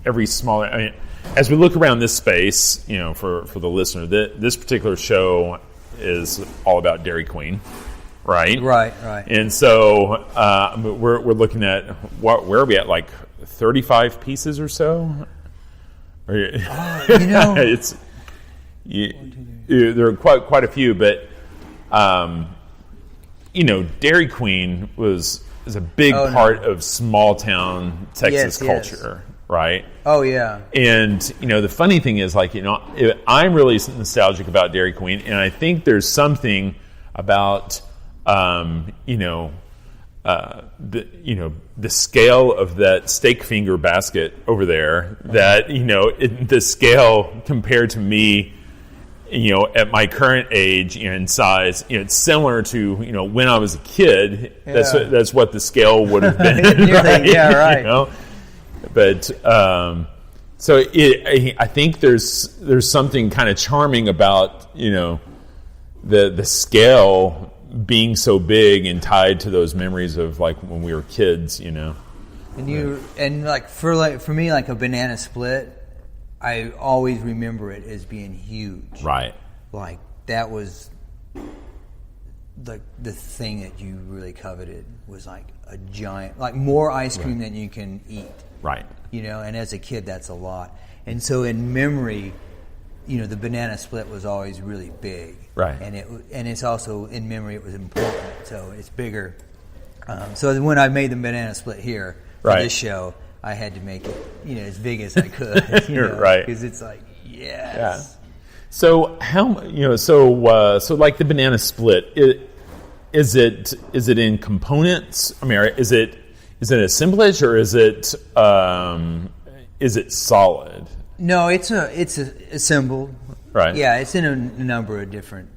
every smaller. I mean, as we look around this space, for the listener, this particular show is all about Dairy Queen, right? Right. And so we're looking at where are we at? Like 35 pieces or so. It's there are quite a few, but Dairy Queen is a big part of small town Texas culture, right? Oh yeah. And the funny thing is, I'm really nostalgic about Dairy Queen, and I think there's something about the scale of that steak finger basket over there. That the scale compared to me, at my current age and size, it's similar to when I was a kid. Yeah. That's what the scale would have been. Right? Yeah, right. But so I think there's something kind of charming about the scale being so big and tied to those memories of when we were kids. And for me, like a banana split, I always remember it as being huge. Right. Like that was the thing that you really coveted, was like a giant, like more ice cream than you can eat. Right. And as a kid, that's a lot. And so in memory, the banana split was always really big. Right. And it's also in memory, it was important. So it's bigger. So when I made the banana split here for this show, I had to make it, as big as I could. Right. Because it's like, yes. Yeah. So so like the banana split, is it in components? I mean, is it assemblage, or is it solid? No, it's assembled. Right. Yeah, it's in a number of different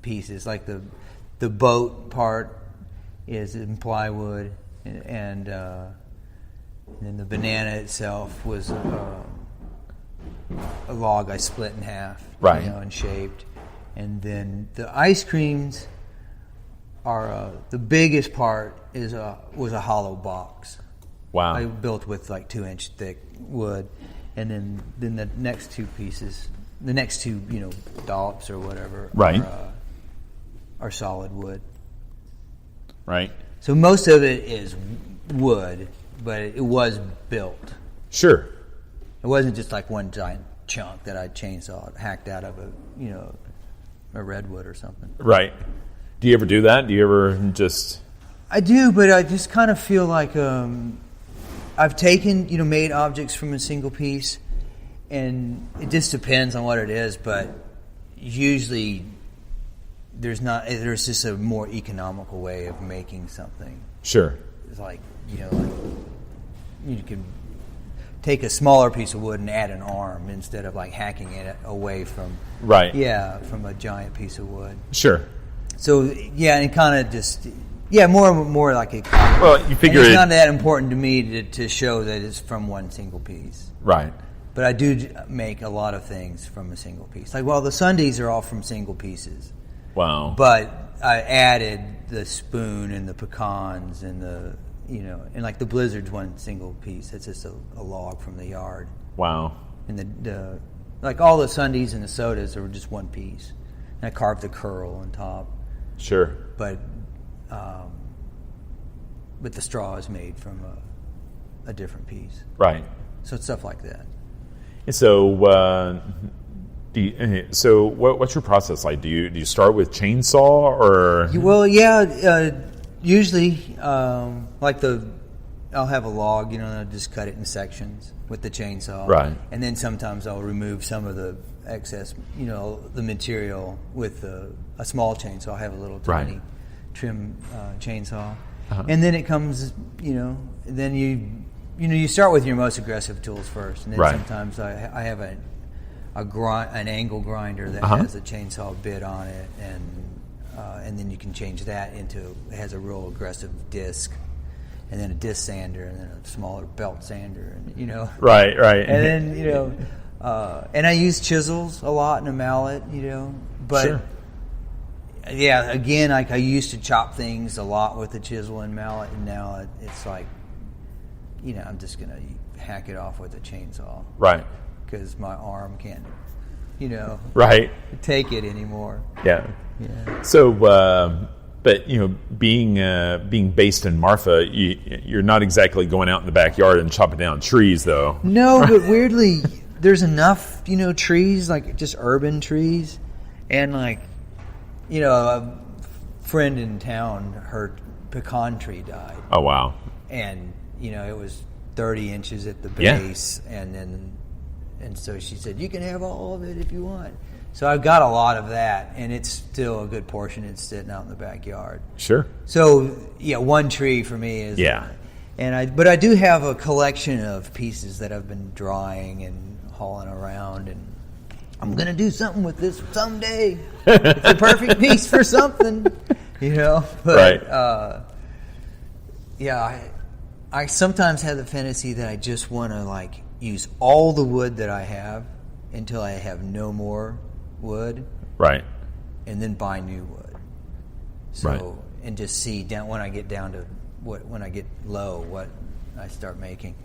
pieces. Like the boat part is in plywood, and then the banana itself was a log I split in half, right, and shaped. And then the ice creams are the biggest part was a hollow box. Wow. I built with like 2-inch thick wood, and then the next two pieces, the next two dollops or whatever, right, are solid wood. Right. So most of it is wood, but it was built. Sure. It wasn't just like one giant chunk that I hacked out of a redwood or something. Right. Do you ever do that? Do you ever just... I do, but I just kind of feel like I've taken, made objects from a single piece, and it just depends on what it is, but usually there's just a more economical way of making something. Sure. It's like, you can take a smaller piece of wood and add an arm instead of like hacking it away from... Right. Yeah, from a giant piece of wood. Sure. So, yeah, and kind of just... Yeah, more like a... Well, you figure it's not that important to me to show that it's from one single piece. Right. But I do make a lot of things from a single piece. Like, the sundaes are all from single pieces. Wow. But I added the spoon and the pecans and and like the blizzard's one single piece. It's just a log from the yard. Wow. And the like all the sundaes and the sodas are just one piece. And I carved the curl on top. Sure. But the straw is made from a different piece. Right. So it's stuff like that. And so, what's your process like? Do you start with chainsaw or? Well, yeah. Usually, I'll have a log, and I'll just cut it in sections with the chainsaw. Right. And then sometimes I'll remove some of the excess, the material with a small chainsaw. I have a little tiny trim chainsaw. Uh-huh. And then it comes, then you start with your most aggressive tools first, and then sometimes I have an angle grinder that has a chainsaw bit on it, and then you can change that into, it has a real aggressive disc, and then a disc sander, and then a smaller belt sander, and right, and then and I use chisels a lot and a mallet, but. Sure. Yeah, again, like I used to chop things a lot with the chisel and mallet, and now it's like, I'm just going to hack it off with a chainsaw. Right. Because my arm can't, right, take it anymore. Yeah. Yeah. So, but being based in Marfa, you're not exactly going out in the backyard and chopping down trees, though. No, but weirdly, there's enough, trees, like just urban trees, and like, a friend in town, her pecan tree died. Oh wow! And it was 30 inches at the base, and so she said, "You can have all of it if you want." So I've got a lot of that, and it's still a good portion. It's sitting out in the backyard. Sure. So one tree for me is but I do have a collection of pieces that I've been drawing and hauling around, and I'm gonna do something with this someday. It's a perfect piece for something, But, right. I sometimes have the fantasy that I just want to use all the wood that I have until I have no more wood, right, and then buy new wood. So right. And just see when I get down to when I get low, what I start making.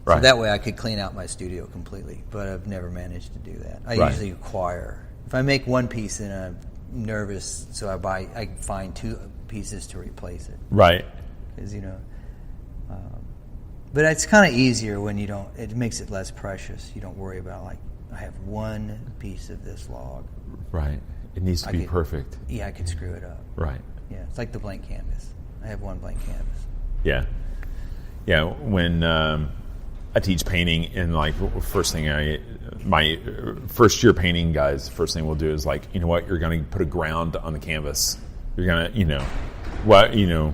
Right. So that way I could clean out my studio completely, but I've never managed to do that. I usually acquire. If I make one piece, then I'm nervous, so I find two pieces to replace it. Right. Because but it's kind of easier when you don't. It makes it less precious. You don't worry about I have one piece of this log. Right. It needs to be perfect. Yeah, I could screw it up. Right. Yeah, it's like the blank canvas. I have one blank canvas. Yeah. Yeah. When I teach painting, and first thing my first year painting guys, first thing we'll do is you're going to put a ground on the canvas. You're going to,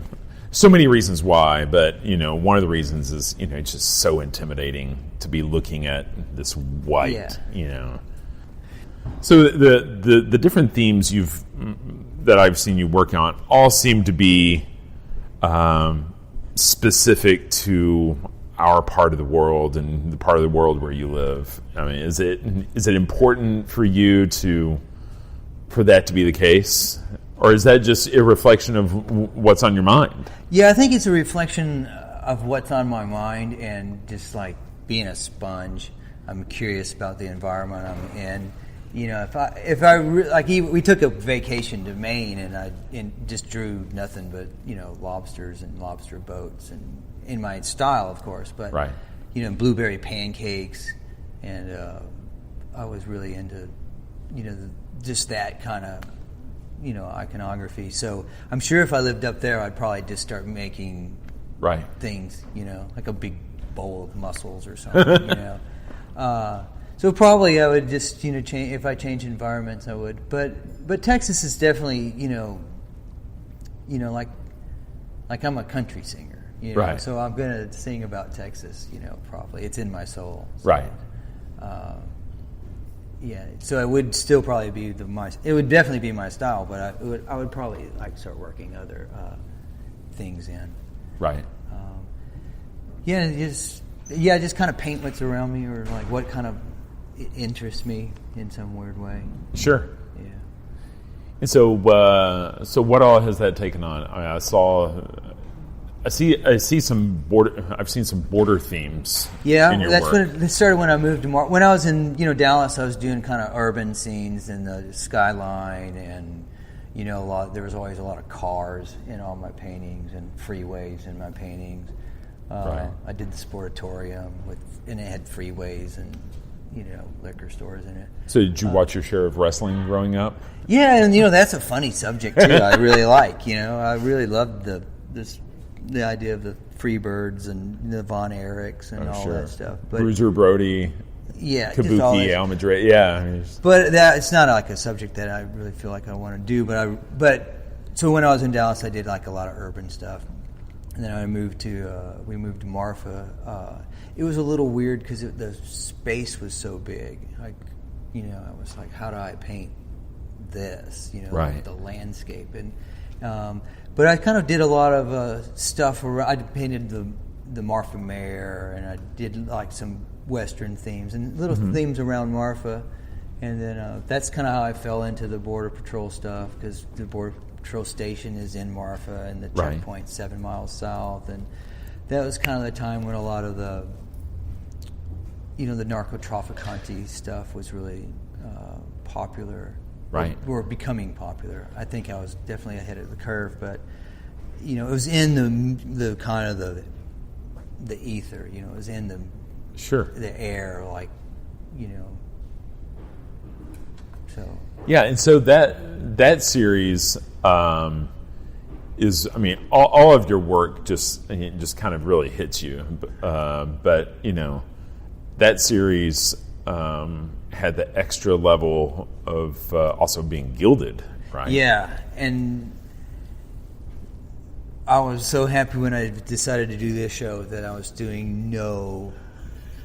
so many reasons why, but one of the reasons is it's just so intimidating to be looking at this white. So the different themes that I've seen you work on all seem to be specific to our part of the world and the part of the world where you live. I mean, is it important for you for that to be the case? Or is that just a reflection of what's on your mind? Yeah, I think it's a reflection of what's on my mind, and just being a sponge. I'm curious about the environment I'm in. We took a vacation to Maine, and just drew nothing but lobsters and lobster boats, and in my style, of course. But right. Blueberry pancakes, and I was really into just that kind of iconography. So I'm sure if I lived up there, I'd probably just start making things, like a big bowl of mussels or something, So probably I would just, change. If I change environments, I would. But Texas is definitely, like I'm a country singer, right. So I'm gonna sing about Texas, probably. It's in my soul. So, right. So it would still probably be it would definitely be my style, but I would probably start working other things in. Right. Just kind of paint what's around me, or what kind of interests me in some weird way. Sure. Yeah. And so what all has that taken on? I see some border. I've seen some border themes. Yeah, in your that's work. when it started. When I moved to when I was in Dallas, I was doing kind of urban scenes in the skyline, and there was always a lot of cars in all my paintings and freeways in my paintings. Right. I did the Sportatorium and it had freeways and liquor stores in it. So did you watch your share of wrestling growing up? Yeah, and that's a funny subject too. I really like. I really loved the idea of the Freebirds and the Von Erichs and all that stuff. But Bruiser Brody, Kabuki, Al Madrid, But it's not a subject that I really feel like I want to do. So when I was in Dallas, I did a lot of urban stuff, and then we moved to Marfa. It was a little weird because the space was so big. I was like, how do I paint this? The landscape and. But I kind of did a lot of stuff around. I painted the Marfa Mare, and I did some Western themes and little themes around Marfa, and then that's kind of how I fell into the Border Patrol stuff, because the Border Patrol station is in Marfa, and the checkpoint's 7 miles south, and that was kind of the time when a lot of the the narco-trafficante stuff was really popular. Right. Or becoming popular. I think I was definitely ahead of the curve, but it was in the kind of the ether. It was in the air, like So yeah, and so that series is, I mean, all of your work just kind of really hits you, but that series had the extra level of also being gilded, right? Yeah, and I was so happy when I decided to do this show that I was doing no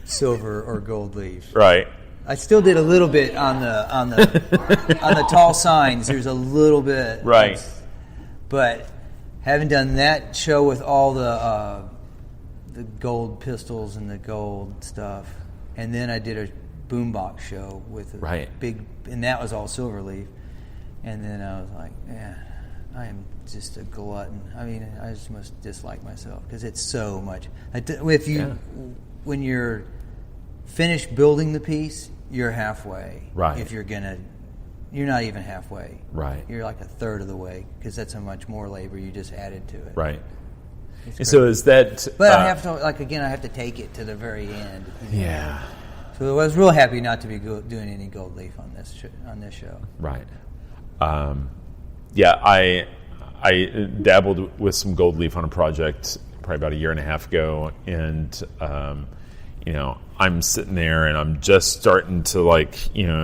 silver or gold leaf. Right. I still did a little bit on the on the tall signs. There's a little bit, right? But having done that show with all the gold pistols and the gold stuff, and then I did a boombox show with a big, and that was all silver leaf. And then I was like, man, I am just a glutton. I mean, I just must dislike myself because it's so much. When you're finished building the piece, you're halfway. Right. If you're you're not even halfway. Right. You're like a third of the way because that's how much more labor you just added to it. Right. And so is that? But I have to I have to take it to the very end. Yeah. So I was real happy not to be doing any gold leaf on this show. Right. Yeah, I dabbled with some gold leaf on a project probably about a year and a half ago, and I'm sitting there and I'm just starting to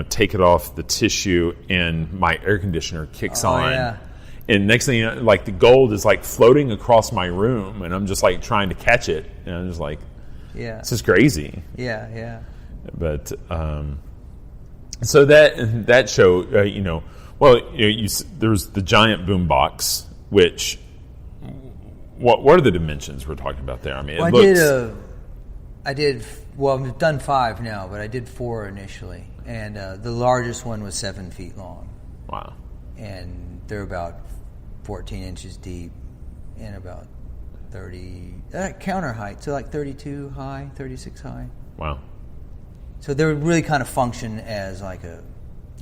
take it off the tissue, and my air conditioner kicks on. Yeah. And next thing you know, the gold is floating across my room, and I'm just trying to catch it, and I'm just yeah, this is crazy. Yeah, yeah. But so that show, there's the giant boombox, which what are the dimensions we're talking about there? I mean, I've done 5 now, but I did 4 initially, and the largest one was 7 feet long. Wow. And they're about 14 inches deep and about 30 counter height, so 32 high, 36 high. Wow. So they would really kind of function as a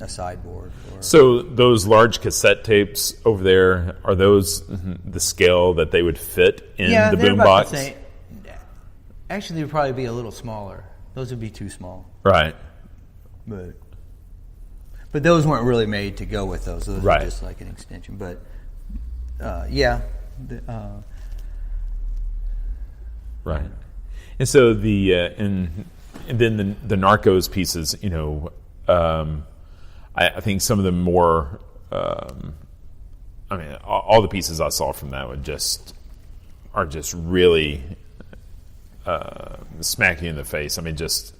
sideboard. So those large cassette tapes over there, are those the scale that they would fit in the boombox? Actually, they would probably be a little smaller. Those would be too small. Right. But those weren't really made to go with those. Those right. were just like an extension. But yeah. Right. And so and then the Narcos pieces, I think some of the more, all the pieces I saw from that are just really smack you in the face. I mean, just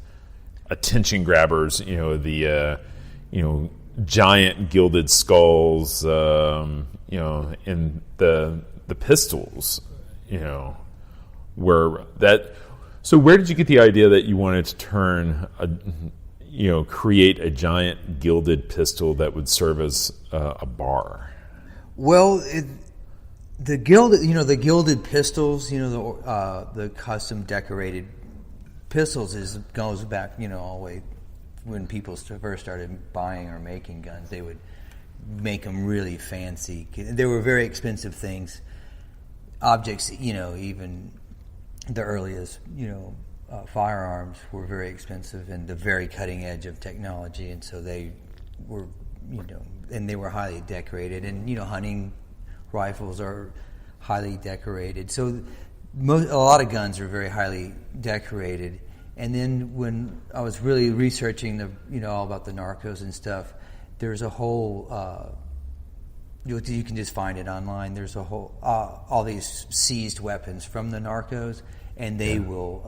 attention grabbers. The giant gilded skulls. And the pistols. Were that. So where did you get the idea that you wanted to create a giant gilded pistol that would serve as a bar? Well, the gilded pistols, the custom decorated pistols goes back, all the way when people first started buying or making guns. They would make them really fancy. They were very expensive things, objects, even the earliest, firearms were very expensive and the very cutting edge of technology, and so they were, and they were highly decorated. And hunting rifles are highly decorated. So a lot of guns are very highly decorated. And then when I was really researching all about the Narcos and stuff, there's a whole. You can just find it online. There's a whole all these seized weapons from the Narcos, and they will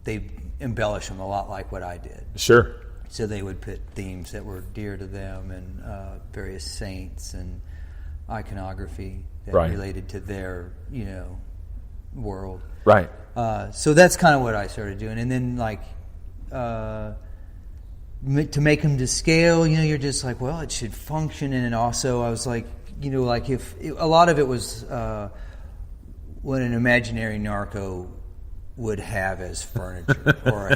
they embellish them a lot like what I did. Sure. So they would put themes that were dear to them and various saints and iconography that right. related to their world. Right. So that's kind of what I started doing, and then to make them to scale, you're just like, well, it should function. And also I was like, if a lot of it was what an imaginary narco would have as furniture or